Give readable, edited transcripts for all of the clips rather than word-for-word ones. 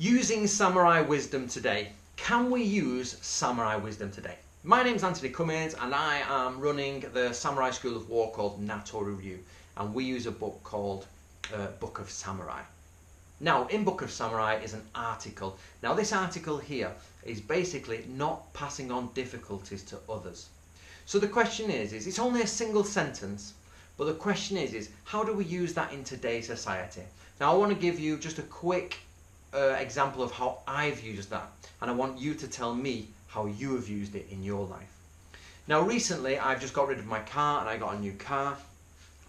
Using samurai wisdom today. Can we use samurai wisdom today? My name's Anthony Cummins and I am running the Samurai School of War called Natori Ryu, and we use a book called Book of Samurai. Now, in Book of Samurai is an article. Now, this article here is basically not passing on difficulties to others. So the question is it's only a single sentence, but the question is how do we use that in today's society? Now, I want to give you just a quick example of how I've used that, and I want you to tell me how you have used it in your life. Now, recently I've just got rid of my car and I got a new car,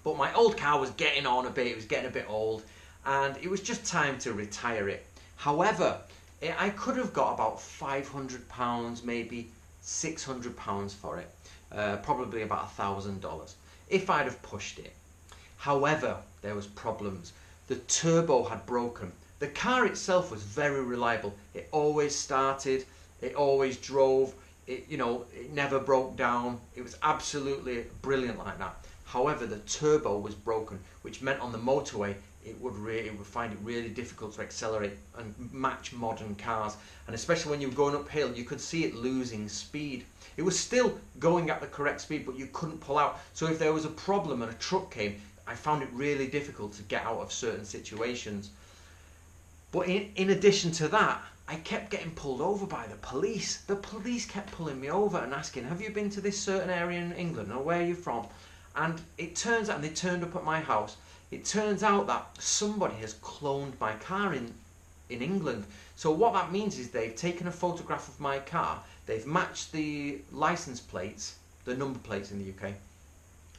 but my old car was getting on a bit, it was getting a bit old, and it was just time to retire it. However, I could have got about £500, maybe £600 for it, probably about $1,000 if I'd have pushed it. However, there was problems. The turbo had broken. The car itself was very reliable. It always started, it always drove, it never broke down. It was absolutely brilliant like that. However, the turbo was broken, which meant on the motorway it would find it really difficult to accelerate and match modern cars. And especially when you were going uphill, you could see it losing speed. It was still going at the correct speed, but you couldn't pull out. So if there was a problem and a truck came, I found it really difficult to get out of certain situations. But in addition to that, I kept getting pulled over by the police. The police kept pulling me over and asking, have you been to this certain area in England, or where are you from? And it turns out, and they turned up at my house, it turns out that somebody has cloned my car in England. So what that means is they've taken a photograph of my car, they've matched the license plates, the number plates in the UK,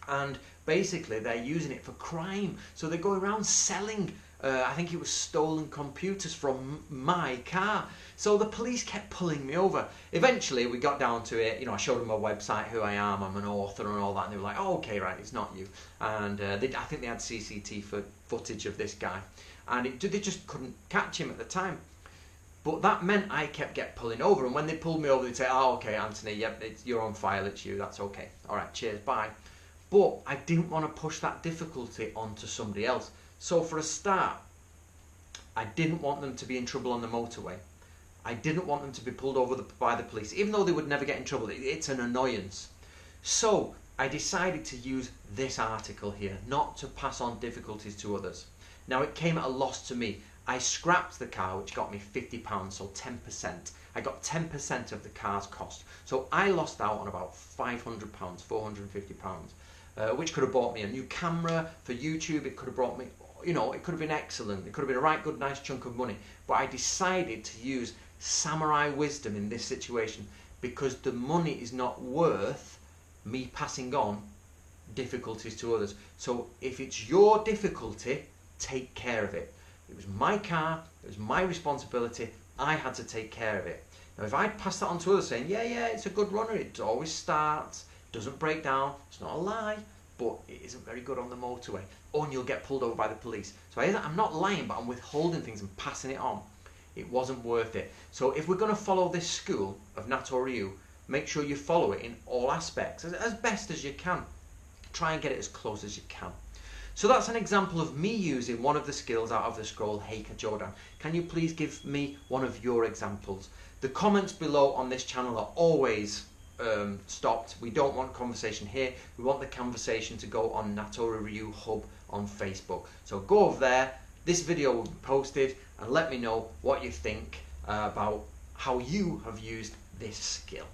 and basically they're using it for crime. So they go around selling I think it was stolen computers from my car. So the police kept pulling me over. Eventually we got down to it, I showed them my website, who I am, I'm an author and all that, and they were like, oh, okay, right, it's not you. And I think they had CCTV footage of this guy, and they just couldn't catch him at the time. But that meant I kept getting pulling over, and when they pulled me over, they'd say, oh, okay, Anthony, yep, you're on file, it's you, that's okay. All right, cheers, bye. But I didn't want to push that difficulty onto somebody else. So for a start, I didn't want them to be in trouble on the motorway. I didn't want them to be pulled over by the police, even though they would never get in trouble. It's an annoyance. So I decided to use this article here, not to pass on difficulties to others. Now, it came at a loss to me. I scrapped the car, which got me £50, so 10%. I got 10% of the car's cost. So I lost out on about £500, £450, which could have bought me a new camera for YouTube. It could have brought me, it could have been excellent. It could have been a right good, nice chunk of money. But I decided to use samurai wisdom in this situation because the money is not worth me passing on difficulties to others. So if it's your difficulty, take care of it. It was my car, it was my responsibility, I had to take care of it. Now, if I'd passed that on to others saying, yeah, it's a good runner, it always starts, doesn't break down, it's not a lie, but it isn't very good on the motorway, and you'll get pulled over by the police. So I'm not lying, but I'm withholding things and passing it on. It wasn't worth it. So if we're going to follow this school of Natori Ryu, make sure you follow it in all aspects, as best as you can. Try and get it as close as you can. So that's an example of me using one of the skills out of the scroll Heika Jodan. Can you please give me one of your examples? The comments below on this channel are always stopped. We don't want conversation here. We want the conversation to go on Natori Ryu Hub on Facebook. So go over there. This video will be posted, and let me know what you think about how you have used this skill.